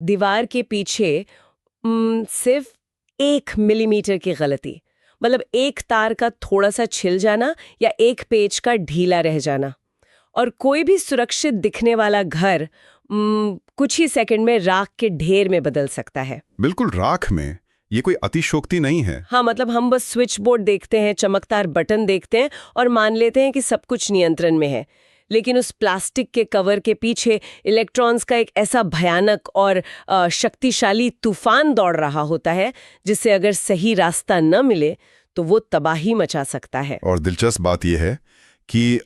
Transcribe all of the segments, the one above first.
दीवार के पीछे सिर्फ 1 मिलीमीटर की गलती, मतलब एक तार का थोड़ा सा छिल जाना या एक पेच का ढीला रह जाना, और कोई भी सुरक्षित दिखने वाला घर कुछ ही सेकंड में राख के ढेर में बदल सकता है। बिल्कुल राख में। ये कोई अतिशयोक्ति नहीं है। हाँ, मतलब हम बस स्विच बोर्ड देखते हैं, चमकदार बटन देखते हैं और मान लेते हैं कि सब कुछ नियंत्रण में है। लेकिन उस प्लास्टिक के कवर के पीछे इलेक्ट्रॉन्स का एक ऐसा भयानक और शक्तिशाली तूफान दौड़ रहा होता है, जिससे अगर सही रास्ता न मिले तो वो तबाही मचा सकता है। और दिलचस्प बात यह है कि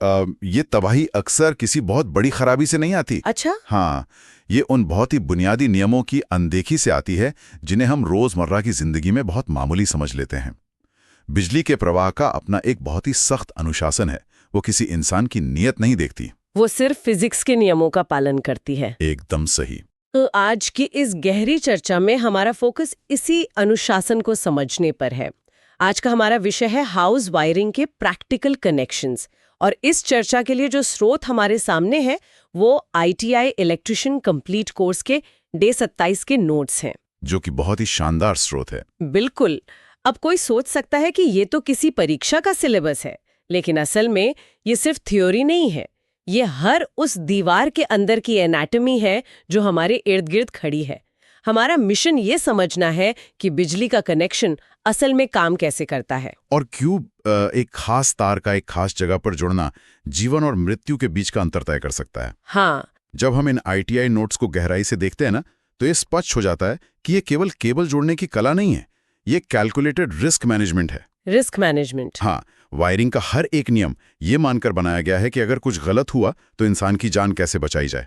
ये तबाही अक्सर किसी बहुत बड़ी खराबी से नहीं आती। अच्छा? हाँ, ये उन बहुत ही बुनियादी नियमों की अनदेखी से आती है जिन्हें हम रोजमर्रा की जिंदगी में बहुत मामूली समझ लेते हैं। बिजली के प्रवाह का अपना एक बहुत ही सख्त अनुशासन है। वो किसी इंसान की नीयत नहीं देखती, वो सिर्फ फिजिक्स के नियमों का पालन करती है। एकदम सही। तो आज की इस गहरी चर्चा में हमारा फोकस इसी अनुशासन को समझने पर है। आज का हमारा विषय है हाउस वायरिंग के प्रैक्टिकल कनेक्शंस, और इस चर्चा के लिए जो स्रोत हमारे सामने है वो ITI इलेक्ट्रिशियन कंप्लीट कोर्स के डे 27 के नोट्स हैं, जो कि बहुत ही शानदार स्रोत है। बिल्कुल। अब कोई सोच सकता है कि ये तो किसी परीक्षा का सिलेबस है, लेकिन असल में ये सिर्फ थ्योरी नहीं है। ये हर उस दीवार के अंदर की एनाटॉमी है जो हमारे इर्द गिर्द खड़ी है। हमारा मिशन ये समझना है कि बिजली का कनेक्शन असल में काम कैसे करता है, और क्यों एक खास तार का एक खास जगह पर जुड़ना जीवन और मृत्यु के बीच का अंतर तय कर सकता है। हाँ, जब हम इन ITI नोट्स को गहराई से देखते हैं ना, तो ये स्पष्ट हो जाता है कि ये केवल केबल जोड़ने की कला नहीं है, ये कैलकुलेटेड रिस्क मैनेजमेंट है। Risk management. हाँ, वायरिंग का हर एक नियम ये मानकर बनाया गया है कि अगर कुछ गलत हुआ तो इंसान की जान कैसे बचाई जाए।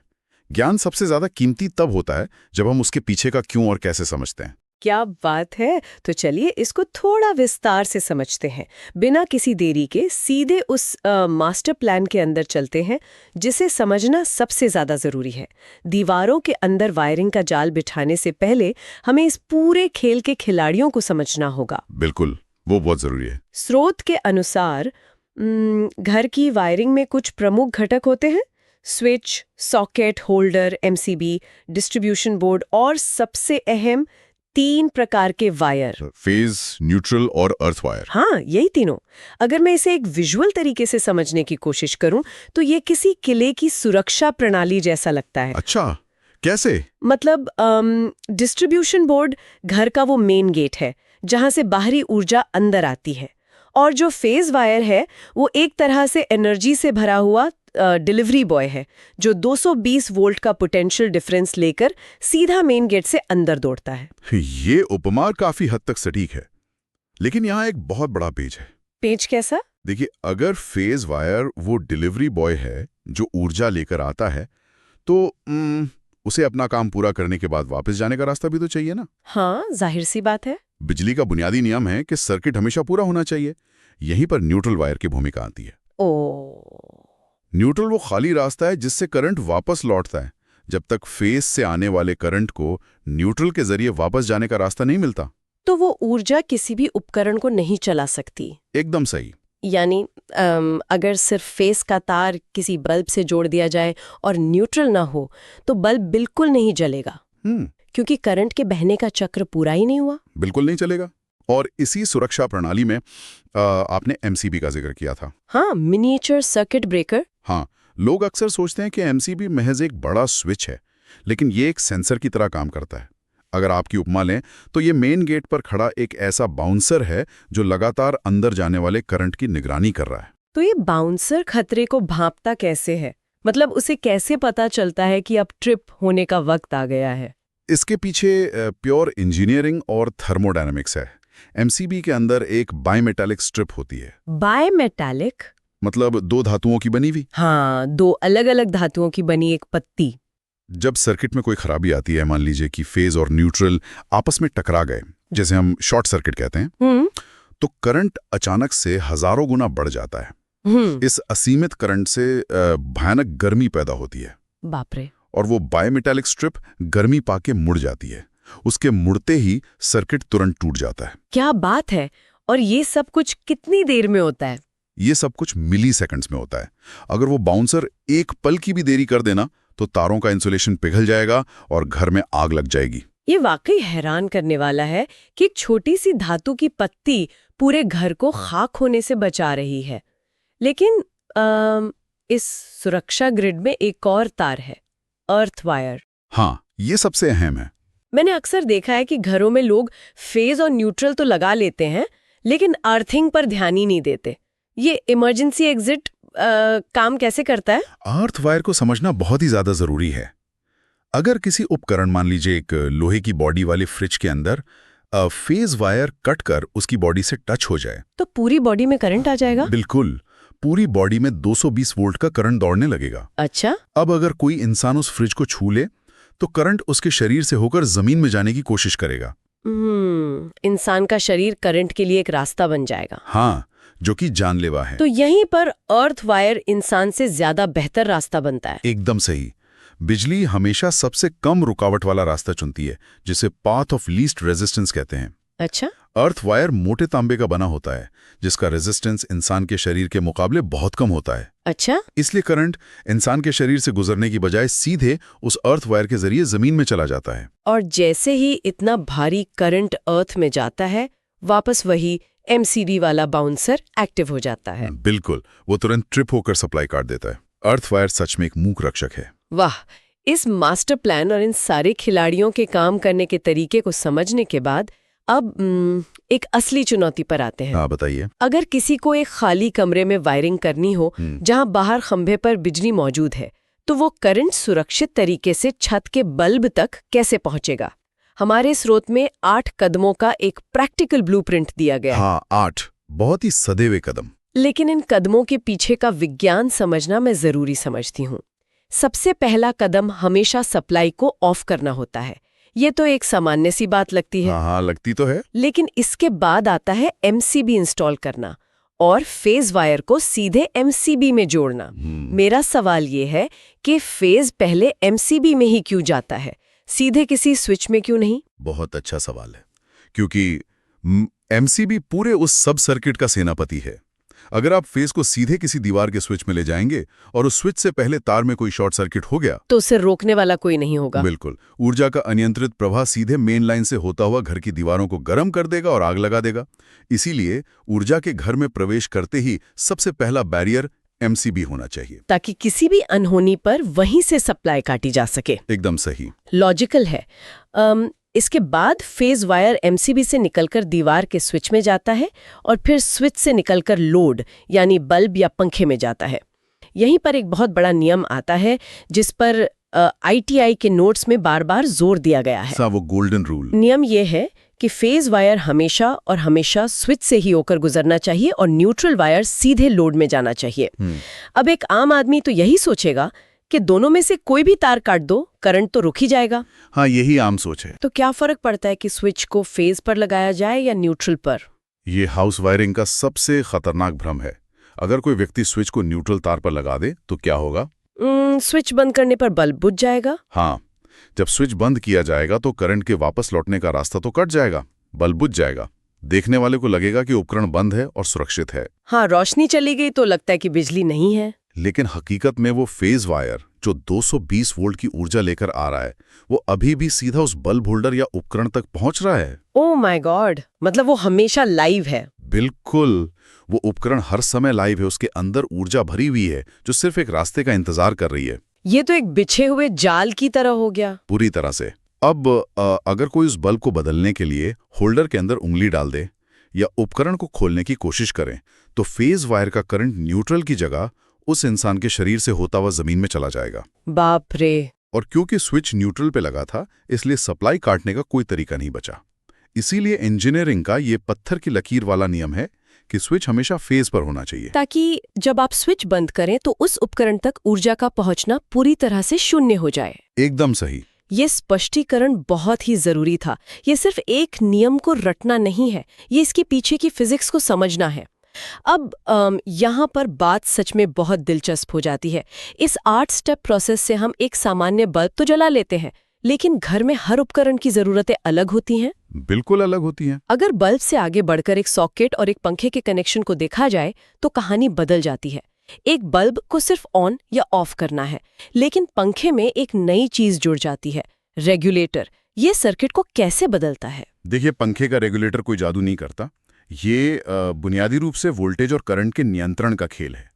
ज्ञान सबसे ज्यादा कीमती तब होता है जब हम उसके पीछे का क्यों और कैसे समझते हैं। क्या बात है। तो चलिए इसको थोड़ा विस्तार से समझते हैं। बिना किसी देरी के सीधे उस मास्टर प्लान के अंदर चलते हैं, जिसे समझना सबसे ज्यादा जरूरी है। दीवारों के अंदर वायरिंग का जाल बिठाने से पहले हमें इस पूरे खेल के खिलाड़ियों को समझना होगा। बिल्कुल, वो बहुत जरूरी है। स्रोत के अनुसार घर की वायरिंग में कुछ प्रमुख घटक होते हैं: switch, socket, holder, MCB, distribution board और सबसे अहम 3 प्रकार के वायर, फेज, न्यूट्रल और अर्थ वायर। हाँ, यही तीनों। अगर मैं इसे एक विजुअल तरीके से समझने की कोशिश करूं तो ये किसी किले की सुरक्षा प्रणाली जैसा लगता है। अच्छा, कैसे? मतलब डिस्ट्रीब्यूशन बोर्ड घर का वो मेन गेट है जहां से बाहरी ऊर्जा अंदर आती है, और जो फेज वायर है वो एक तरह से एनर्जी से भरा हुआ डिलीवरी बॉय है, जो 220 वोल्ट का पोटेंशियल डिफरेंस लेकर सीधा मेन गेट से अंदर दौड़ता है। ये उपमा काफी हद तक सटीक है, लेकिन यहाँ एक बहुत बड़ा पेच है। पेच कैसा? देखिए, अगर फेज वायर वो डिलीवरी बॉय है जो ऊर्जा लेकर आता है, तो उसे अपना काम पूरा करने के बाद वापस जाने का रास्ता भी तो चाहिए ना। हाँ, जाहिर सी बात है। बिजली का बुनियादी नियम है कि सर्किट हमेशा पूरा होना चाहिए। यहीं पर न्यूट्रल वायर की भूमिका आती है। न्यूट्रल वो खाली रास्ता है जिससे करंट वापस लौटता है, जब तक फेज से आने वाले करंट को न्यूट्रल के जरिए वापस जाने का रास्ता नहीं मिलता। तो वो ऊर्जा किसी भी उपकरण को नहीं चला सकती। एकदम सही। यानी अगर सिर्फ फेस का तार किसी बल्ब से जोड़ दिया जाए और न्यूट्रल ना हो तो बल्ब बिल्कुल नहीं जलेगा, क्योंकि करंट के बहने का चक्र पूरा ही नहीं हुआ। बिल्कुल नहीं चलेगा। और इसी सुरक्षा प्रणाली में आपने MCB का जिक्र किया था। हाँ, मिनिएचर सर्किट ब्रेकर। हाँ, लोग अक्सर सोचते हैं कि MCB महज एक बड़ा स्विच है, लेकिन ये एक सेंसर की तरह काम करता है। अगर आपकी उपमा लें तो ये मेन गेट पर खड़ा एक ऐसा बाउंसर है जो लगातार अंदर जाने वाले करंट की निगरानी कर रहा है। तो ये बाउंसर खतरे को भांपता कैसे है? मतलब उसे कैसे पता चलता है कि अब ट्रिप होने का वक्त आ गया है? इसके पीछे प्योर इंजीनियरिंग और थर्मोडायनेमिक्स है। MCB के अंदर एक बायमेटालिक स्ट्रिप होती है। बायमेटालिक मतलब 2 धातुओं की बनी हुई। हाँ, 2 अलग अलग धातुओं की बनी एक पत्ती। जब सर्किट में कोई खराबी आती है, मान लीजिए कि फेज और न्यूट्रल आपस में टकरा गए, जैसे हम शॉर्ट सर्किट कहते हैं, तो करंट अचानक से हजारों गुना बढ़ जाता है। इस असीमित करंट से भयानक गर्मी पैदा होती है। बाप रे। और वो बायमेटालिक स्ट्रिप गर्मी पाके मुड़ जाती है। उसके मुड़ते ही सर्किट तुरंत टूट जाता है। क्या बात है। और ये सब कुछ कितनी देर में होता है? ये सब कुछ मिली सेकंड्स में होता है। अगर वो बाउंसर एक पल की भी देरी कर देना तो तारों का इंसुलेशन पिघल जाएगा और घर में आग लग जाएगी। ये वाकई हैरान करने वाला है कि एक छोटी सी धातु की पत्ती पूरे घर को खाक होने से बचा रही है। लेकिन इस सुरक्षा ग्रिड में एक और तार है, अर्थ वायर। हाँ, ये सबसे अहम है। मैंने अक्सर देखा है कि घरों में लोग फेज और न्यूट्रल तो लगा लेते हैं, लेकिन अर्थिंग पर ध्यान ही नहीं देते। ये इमरजेंसी एग्जिट काम कैसे करता है? अर्थ वायर को समझना बहुत ही ज्यादा जरूरी है। अगर किसी उपकरण, मान लीजिए एक लोहे की बॉडी वाले फ्रिज के अंदर फेज वायर कट कर उसकी बॉडी से टच हो जाए तो पूरी बॉडी में करंट आ जाएगा? बिल्कुल, पूरी बॉडी में 220 वोल्ट का करंट दौड़ने लगेगा। अच्छा। अब अगर कोई इंसान उस फ्रिज को छू ले तो करंट उसके शरीर से होकर जमीन में जाने की कोशिश करेगा। इंसान का शरीर करंट के लिए एक रास्ता बन जाएगा। हाँ, जो कि जानलेवा है। तो यहीं पर अर्थ वायर इंसान से ज्यादा बेहतर रास्ता बनता है। एकदम सही। बिजली हमेशा सबसे कम रुकावट वाला रास्ता चुनती है, जिसे पाथ ऑफ लीस्ट रेजिस्टेंस कहते हैं। अच्छा। अर्थ वायर मोटे तांबे का बना होता है, जिसका रेजिस्टेंस इंसान के शरीर के मुकाबले बहुत कम होता है। अच्छा। इसलिए करंट इंसान के शरीर से गुजरने की बजाय सीधे उस अर्थ वायर के जरिए जमीन में चला जाता है। और जैसे ही इतना भारी करंट अर्थ में जाता है, वापस वही MCB वाला बाउंसर एक्टिव हो जाता है। बिल्कुल, वो तुरंत ट्रिप होकर सप्लाई काट देता है। अर्थ वायर सच में एक मूक रक्षक है। वाह, इस मास्टर प्लान और इन सारे खिलाड़ियों के काम करने के तरीके को समझने के बाद अब एक असली चुनौती पर आते हैं। हाँ, बताइए। अगर किसी को एक खाली कमरे में वायरिंग करनी हो, जहां बाहर खंभे पर बिजली मौजूद है, तो वो करंट सुरक्षित तरीके से छत के बल्ब तक कैसे पहुंचेगा? हमारे स्रोत में 8 कदमों का एक प्रैक्टिकल ब्लूप्रिंट दिया गया है। हाँ, 8 बहुत ही सदे हुए कदम। लेकिन इन कदमों के पीछे का विज्ञान समझना मैं जरूरी समझती हूँ। सबसे पहला कदम हमेशा सप्लाई को ऑफ करना होता है। ये तो एक सामान्य सी बात लगती है। हाँ, लगती तो है। लेकिन इसके बाद आता है MCB इंस्टॉल करना और फेज वायर को सीधे MCB में जोड़ना। मेरा सवाल ये है कि फेज पहले MCB में ही क्यों जाता है, सीधे किसी स्विच में क्यों नहीं? बहुत अच्छा सवाल है, क्योंकि MCB पूरे उस सब सर्किट का सेनापति है। अगर आप फेज को सीधे किसी दीवार के स्विच में ले जाएंगे और उस स्विच से पहले तार में कोई शॉर्ट सर्किट हो गया तो उसे रोकने वाला कोई नहीं होगा। बिल्कुल, ऊर्जा का अनियंत्रित प्रवाह सीधे मेन लाइन से होता हुआ घर की दीवारों को गर्म कर देगा और आग लगा देगा। इसीलिए ऊर्जा के घर में प्रवेश करते ही सबसे पहला बैरियर MCB होना चाहिए, ताकि किसी भी अनहोनी पर वहीं से सप्लाई काटी जा सके। एकदम सही। लॉजिकल है। इसके बाद फेज वायर MCB से निकलकर दीवार के स्विच में जाता है और फिर स्विच से निकलकर लोड यानी बल्ब या पंखे में जाता है। यहीं पर एक बहुत बड़ा नियम आता है जिस पर ITI के नोट्स में बार बार जोर दिया गया है। वो गोल्डन रूल। नियम ये है कि फेज वायर हमेशा और हमेशा स्विच से ही होकर गुजरना चाहिए और न्यूट्रल वायर सीधे लोड में जाना चाहिए। अब एक आम आदमी तो यही सोचेगा कि दोनों में से कोई भी तार काट दो, करंट तो रुक ही जाएगा। हाँ, यही आम सोच है। तो क्या फर्क पड़ता है कि स्विच को फेज पर लगाया जाए या न्यूट्रल पर? ये हाउस वायरिंग का सबसे खतरनाक भ्रम है। अगर कोई व्यक्ति स्विच को न्यूट्रल तार पर लगा दे तो क्या होगा? स्विच बंद करने पर बल्ब बुझ जाएगा। हाँ, जब स्विच बंद किया जाएगा तो करंट के वापस लौटने का रास्ता तो कट जाएगा, बल्ब बुझ जाएगा। देखने वाले को लगेगा कि उपकरण बंद है और सुरक्षित है। हाँ, रोशनी चली गई तो लगता है कि बिजली नहीं है। लेकिन हकीकत में वो फेज वायर जो 220 वोल्ट की ऊर्जा लेकर आ रहा है, वो अभी भी सीधा उस बल्ब होल्डर या उपकरण तक पहुंच रहा है। ओह माय गॉड, मतलब वो हमेशा लाइव है। बिल्कुल, वो उपकरण हर समय लाइव है। उसके अंदर ऊर्जा भरी हुई है जो सिर्फ एक रास्ते का इंतजार कर रही है। ये तो एक बिछे हुए जाल की तरह हो गया। पूरी तरह से। अब अगर कोई उस बल्ब को बदलने के लिए होल्डर के अंदर उंगली डाल दे या उपकरण को खोलने की कोशिश करें तो फेज वायर का करंट न्यूट्रल की जगह उस इंसान के शरीर से होता हुआ जमीन में चला जाएगा। बाप रे। और क्योंकि स्विच न्यूट्रल पे लगा था, इसलिए सप्लाई काटने का कोई तरीका नहीं बचा। इसीलिए इंजीनियरिंग का ये पत्थर की लकीर वाला नियम है कि स्विच हमेशा फेज पर होना चाहिए, ताकि जब आप स्विच बंद करें तो उस उपकरण तक ऊर्जा का पहुंचना पूरी तरह से शून्य हो जाए। एकदम सही। ये स्पष्टीकरण बहुत ही जरूरी था। ये सिर्फ एक नियम को रटना नहीं है, ये इसके पीछे की फिजिक्स को समझना है। अब यहाँ पर बात सच में बहुत दिलचस्प हो जाती है। इस 8 स्टेप प्रोसेस से हम एक सामान्य बल्ब तो जला लेते हैं, लेकिन घर में हर उपकरण की जरूरतें अलग होती हैं। बिल्कुल अलग होती हैं। अगर बल्ब से आगे बढ़कर एक सॉकेट और एक पंखे के कनेक्शन को देखा जाए तो कहानी बदल जाती है। एक बल्ब को सिर्फ ऑन या ऑफ करना है, लेकिन पंखे में एक नई चीज जुड़ जाती है, रेगुलेटर। ये सर्किट को कैसे बदलता है? देखिए, पंखे का रेगुलेटर कोई जादू नहीं करता। ये बुनियादी रूप से वोल्टेज और करंट के नियंत्रण का खेल है।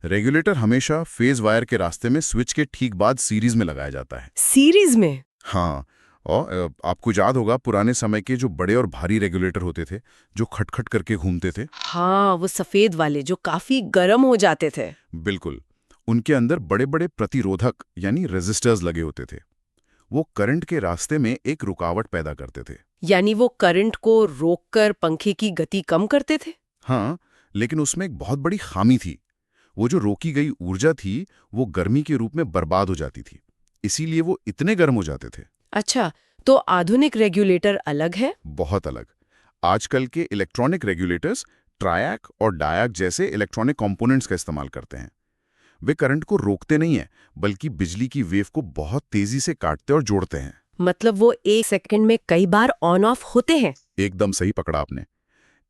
रेगुलेटर हमेशा फेज वायर के रास्ते में स्विच के ठीक बाद सीरीज में लगाया जाता है। सीरीज में? हाँ, और आपको याद होगा पुराने समय के जो बड़े और भारी रेगुलेटर होते थे, जो खटखट करके घूमते थे। हाँ, वो सफेद वाले जो काफी गर्म हो जाते थे। बिल्कुल, उनके अंदर बड़े बड़े प्रतिरोधक यानी रेजिस्टर्स लगे होते थे। वो करंट के रास्ते में एक रुकावट पैदा करते थे। यानी वो करंट को रोककर पंखे की गति कम करते थे? हाँ, लेकिन उसमें एक बहुत बड़ी खामी थी। वो जो रोकी गई ऊर्जा थी, वो गर्मी के रूप में बर्बाद हो जाती थी। इसीलिए वो इतने गर्म हो जाते थे। अच्छा, तो आधुनिक रेगुलेटर अलग है? बहुत अलग। आजकल के इलेक्ट्रॉनिक रेगुलेटर्स ट्रायक और डायक जैसे इलेक्ट्रॉनिक कंपोनेंट्स का इस्तेमाल करते हैं। वे करंट को रोकते नहीं हैं, बल्कि बिजली की वेव को बहुत तेजी से काटते और जोड़ते हैं। मतलब वो एक सेकंड में कई बार ऑन ऑफ होते हैं? एकदम सही पकड़ा आपने।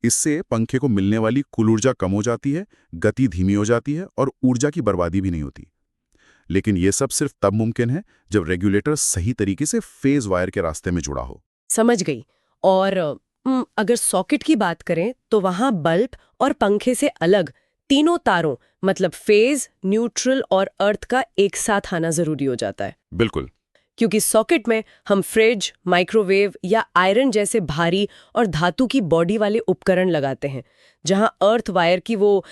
इससे पंखे को मिलने वाली कुल ऊर्जा कम हो जाती है, गति धीमी हो जाती है और ऊर्जा की बर्बादी भी नहीं होती। लेकिन ये सब सिर्फ तब मुमकिन है जब रेगुलेटर सही तरीके से फेज वायर के रास्ते में जुड़ा हो। समझ गई। और अगर सॉकेट की बात करें तो वहां बल्ब और पंखे से अलग तीनों तारों मतलब फेज, न्यूट्रल और अर्थ का एक साथ आना जरूरी हो जाता है। बिल्कुल, क्योंकि सॉकेट में हम फ्रिज, माइक्रोवेव या आयरन जैसे भारी और धातु की बॉडी वाले उपकरण लगाते हैं, जहां अर्थ वायर की वो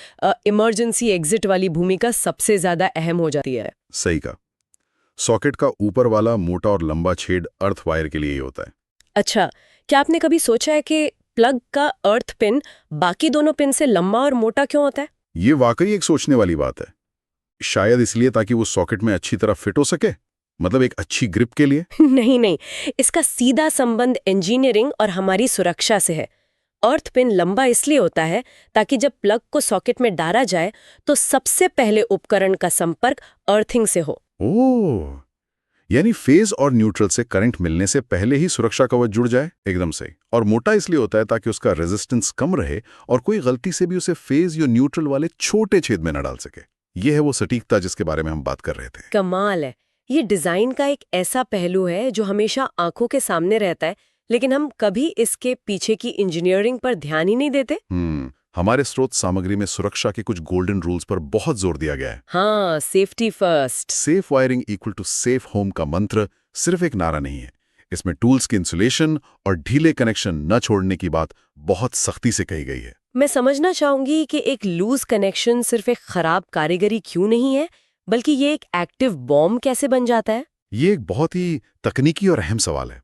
इमरजेंसी एग्जिट वाली भूमिका सबसे ज्यादा अहम हो जाती है। सही कहा। सॉकेट का ऊपर वाला मोटा और लंबा छेद अर्थ वायर के लिए ही होता है। अच्छा, क्या आपने कभी सोचा है कि प्लग का अर्थ पिन बाकी दोनों पिन से लंबा और मोटा क्यों होता है? ये वाकई एक सोचने वाली बात है। शायद इसलिए ताकि वो सॉकेट में अच्छी तरह फिट हो सके, मतलब एक अच्छी ग्रिप के लिए। नहीं, इसका सीधा संबंध इंजीनियरिंग और हमारी सुरक्षा से है। अर्थ पिन लंबा इसलिए होता है ताकि जब प्लग को सॉकेट में डाला जाए तो सबसे पहले उपकरण का संपर्क अर्थिंग से हो। ओह, यानी फेज और न्यूट्रल से करंट मिलने से पहले ही सुरक्षा कवच जुड़ जाए। एकदम सही। और मोटा इसलिए होता है ताकि उसका रेजिस्टेंस कम रहे और कोई गलती से भी उसे फेज या न्यूट्रल वाले छोटे छेद में न डाल सके। ये है वो सटीकता जिसके बारे में हम बात कर रहे थे। कमाल है। ये डिजाइन का एक ऐसा पहलू है जो हमेशा आंखों के सामने रहता है, लेकिन हम कभी इसके पीछे की इंजीनियरिंग पर ध्यान ही नहीं देते। हमारे स्रोत सामग्री में सुरक्षा के कुछ गोल्डन रूल्स पर बहुत जोर दिया गया है। हाँ, safety first. Safe wiring equal to safe home का मंत्र सिर्फ एक नारा नहीं है। इसमें टूल्स की इंसुलेशन और ढीले कनेक्शन न छोड़ने की बात बहुत सख्ती से कही गई है। मैं समझना चाहूंगी कि एक लूज कनेक्शन सिर्फ एक खराब कारीगरी क्यों नहीं है, बल्कि ये एक एक्टिव बॉम्ब कैसे बन जाता है? ये एक बहुत ही तकनीकी और अहम सवाल है।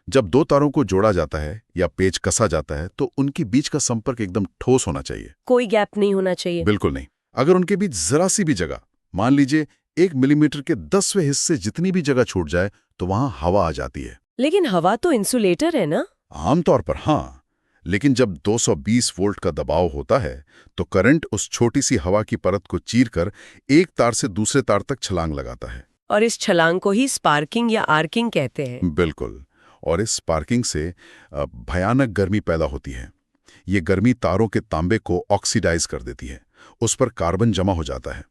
जब दो तारों को जोड़ा जाता है या पेच कसा जाता है तो उनके बीच का संपर्क एकदम ठोस होना चाहिए। कोई गैप नहीं होना चाहिए। बिल्कुल नहीं। अगर उनके बीच जरा सी भी जगह, मान लीजिए 1 मिलीमीटर के 10वें हिस्से जितनी भी जगह छूट जाए तो वहां हवा आ जाती है। लेकिन हवा तो इंसुलेटर है ना? आमतौर पर हाँ, लेकिन जब 220 वोल्ट का दबाव होता है तो करंट उस छोटी सी हवा की परत को चीरकर एक तार से दूसरे तार तक छलांग लगाता है। और इस छलांग को ही स्पार्किंग या आर्किंग कहते हैं। बिल्कुल। और इस स्पार्किंग से भयानक गर्मी पैदा होती है। ये गर्मी तारों के तांबे को ऑक्सीडाइज कर देती है। उस पर कार्बन जमा हो जाता है।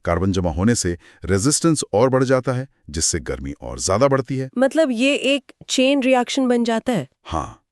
कार्बन जमा होने से रेजिस्टेंस और बढ़ जाता है, जिससे गर्मी और ज्यादा बढ़ती है। मतलब ये एक चेन रिएक्शन बन जाता है। हाँ,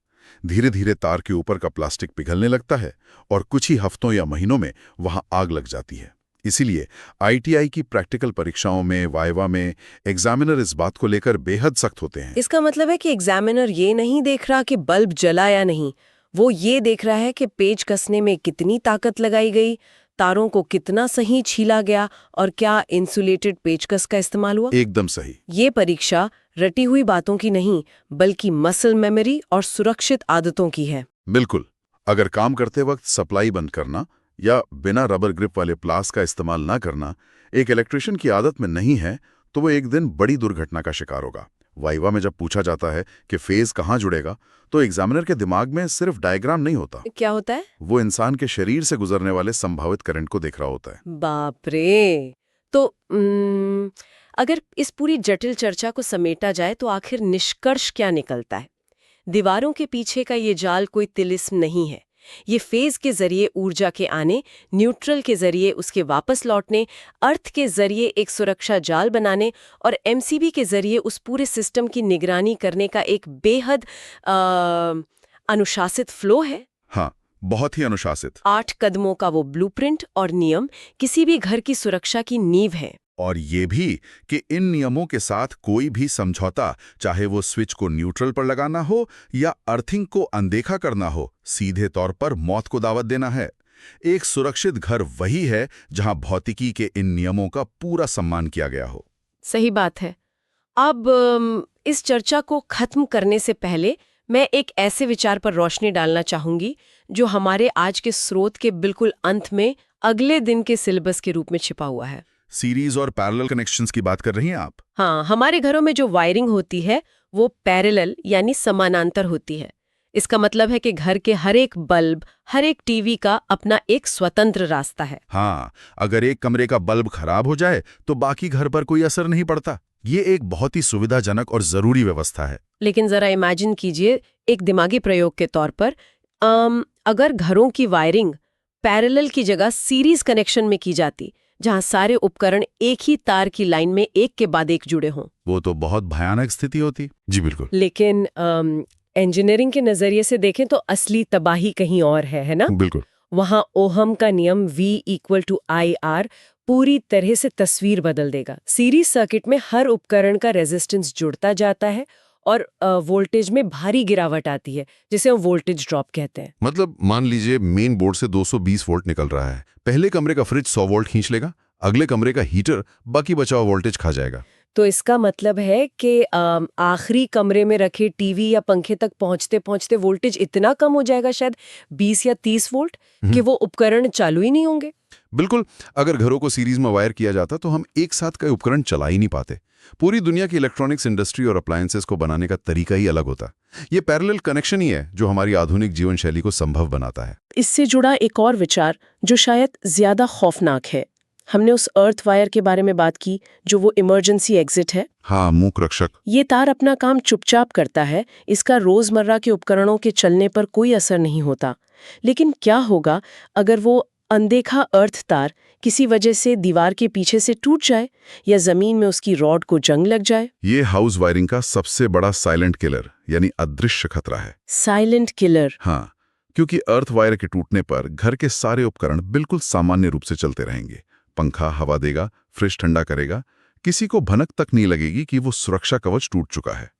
धीरे धीरे तार के ऊपर का प्लास्टिक पिघलने लगता है और कुछ ही हफ्तों या महीनों में वहां आग लग जाती है। इसीलिए ITI की प्रैक्टिकल परीक्षाओं में, वाइवा में एग्जामिनर इस बात को लेकर बेहद सख्त होते हैं। इसका मतलब है कि एग्जामिनर ये नहीं देख रहा कि बल्ब जला या नहीं, वो ये देख रहा है कि पेच कसने में कितनी ताकत लगाई गई, तारों को कितना सही छीला गया और क्या इंसुलेटेड पेचकस का इस्तेमाल हुआ। एकदम सही। ये परीक्षा रटी हुई बातों की नहीं, बल्कि मसल मेमोरी और सुरक्षित आदतों की है। बिल्कुल। अगर काम करते वक्त सप्लाई बंद करना या बिना रबर ग्रिप वाले प्लास का इस्तेमाल ना करना एक इलेक्ट्रिशियन की आदत में नहीं है तो वो एक दिन बड़ी दुर्घटना का शिकार होगा। वाइवा में जब पूछा जाता है कि फेज कहाँ जुड़ेगा तो एग्जामिनर के दिमाग में सिर्फ डायग्राम नहीं होता। क्या होता है? वो इंसान के शरीर से गुजरने वाले संभावित करंट को देख रहा होता है। बाप रे। तो अगर इस पूरी जटिल चर्चा को समेटा जाए तो आखिर निष्कर्ष क्या निकलता है? दीवारों के पीछे का ये जाल कोई तिलिस्म नहीं है। ये फेज के जरिए ऊर्जा के आने, न्यूट्रल के जरिए उसके वापस लौटने, अर्थ के जरिए एक सुरक्षा जाल बनाने और एमसीबी के जरिए उस पूरे सिस्टम की निगरानी करने का एक बेहद अनुशासित फ्लो है। हाँ, बहुत ही अनुशासित। 8 कदमों का वो ब्लूप्रिंट और नियम किसी भी घर की सुरक्षा की नींव है। और ये भी कि इन नियमों के साथ कोई भी समझौता, चाहे वो स्विच को न्यूट्रल पर लगाना हो या अर्थिंग को अनदेखा करना हो, सीधे तौर पर मौत को दावत देना है। एक सुरक्षित घर वही है जहां भौतिकी के इन नियमों का पूरा सम्मान किया गया हो। सही बात है। अब इस चर्चा को खत्म करने से पहले मैं एक ऐसे विचार पर रोशनी डालना चाहूंगी जो हमारे आज के स्रोत के बिल्कुल अंत में अगले दिन के सिलेबस के रूप में छिपा हुआ है। सीरीज और पैरेलल कनेक्शंस की बात कर रही हैं आप? हाँ, हमारे घरों में जो वायरिंग होती है वो पैरेलल यानी समानांतर होती है। इसका मतलब है कि घर के हर एक बल्ब, हर एक टीवी का अपना एक स्वतंत्र रास्ता है। हाँ, अगर एक कमरे का बल्ब खराब हो जाए तो बाकी घर पर कोई असर नहीं पड़ता। ये एक बहुत ही सुविधाजनक और जरूरी व्यवस्था है। लेकिन जरा इमेजिन कीजिए, एक दिमागी प्रयोग के तौर पर, अगर घरों की वायरिंग पैरेलल की जगह सीरीज कनेक्शन में की जाती, जहां सारे उपकरण एक ही तार की लाइन में एक के बाद एक जुड़े हों। वो तो बहुत भयानक स्थिति होती। जी बिल्कुल। लेकिन इंजीनियरिंग के नजरिए से देखें तो असली तबाही कहीं और है ना? बिल्कुल। वहां ओहम का नियम V=IR पूरी तरह से तस्वीर बदल देगा। सीरीज सर्किट में हर उपकरण का रेजिस्टेंस जुड़ता जाता है और वोल्टेज में भारी गिरावट आती है, जिसे हम वोल्टेज ड्रॉप कहते हैं। मतलब मान लीजिए मेन बोर्ड से 220 वोल्ट निकल रहा है। पहले कमरे का फ्रिज 100 वोल्ट खींच लेगा, अगले कमरे का हीटर बाकी बचा हुआ वोल्टेज खा जाएगा। तो इसका मतलब है कि आखिरी कमरे में रखे टीवी या पंखे तक पहुंचते पहुंचते वोल्टेज इतना कम हो जाएगा, शायद 20 या 30 वोल्ट, कि वो उपकरण चालू ही नहीं होंगे। बिल्कुल। अगर घरों को सीरीज में वायर किया जाता तो हम एक साथ कई उपकरण चला ही नहीं पाते। पूरी दुनिया की इलेक्ट्रॉनिक्स इंडस्ट्री और अप्लायंसेस को बनाने का तरीका ही अलग होता। ये पैरेलल कनेक्शन ही है जो हमारी आधुनिक जीवन शैली को संभव बनाता है। इससे जुड़ा एक और विचार जो शायद ज्यादा खौफनाक है। हमने उस अर्थ वायर के बारे में बात की जो वो इमरजेंसी एग्जिट है। हाँ, मूक रक्षक। ये तार अपना काम चुपचाप करता है, इसका रोजमर्रा के उपकरणों के चलने पर कोई असर नहीं होता। लेकिन क्या होगा अगर वो अनदेखा अर्थ तार किसी वजह से दीवार के पीछे से टूट जाए या जमीन में उसकी रॉड को जंग लग जाए? ये हाउस वायरिंग का सबसे बड़ा साइलेंट किलर यानी अदृश्य खतरा है। Silent killer? हाँ, क्योंकि अर्थ वायर के टूटने पर घर के सारे उपकरण बिल्कुल सामान्य रूप से चलते रहेंगे। पंखा हवा देगा, फ्रिज ठंडा करेगा, किसी को भनक तक नहीं लगेगी कि वो सुरक्षा कवच टूट चुका है।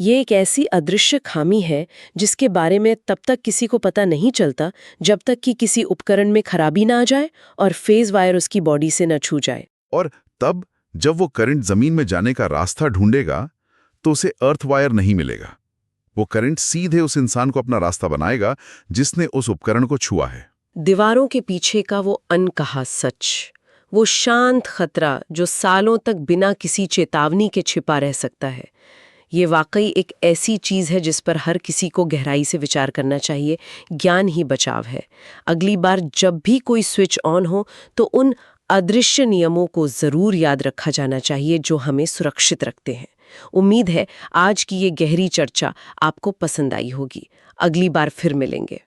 ये एक ऐसी अदृश्य खामी है जिसके बारे में तब तक किसी को पता नहीं चलता जब तक कि किसी उपकरण में खराबी ना आ जाए और फेज वायर उसकी बॉडी से न छू जाए। और तब जब वो करंट जमीन में जाने का रास्ता ढूंढेगा तो उसे अर्थ वायर नहीं मिलेगा। वो करंट सीधे उस इंसान को अपना रास्ता बनाएगा जिसने उस उपकरण को छुआ है। दीवारों के पीछे का वो अनकहा सच, वो शांत खतरा जो सालों तक बिना किसी चेतावनी के छिपा रह सकता है, ये वाकई एक ऐसी चीज़ है जिस पर हर किसी को गहराई से विचार करना चाहिए। ज्ञान ही बचाव है। अगली बार जब भी कोई स्विच ऑन हो तो उन अदृश्य नियमों को ज़रूर याद रखा जाना चाहिए जो हमें सुरक्षित रखते हैं। उम्मीद है आज की ये गहरी चर्चा आपको पसंद आई होगी। अगली बार फिर मिलेंगे।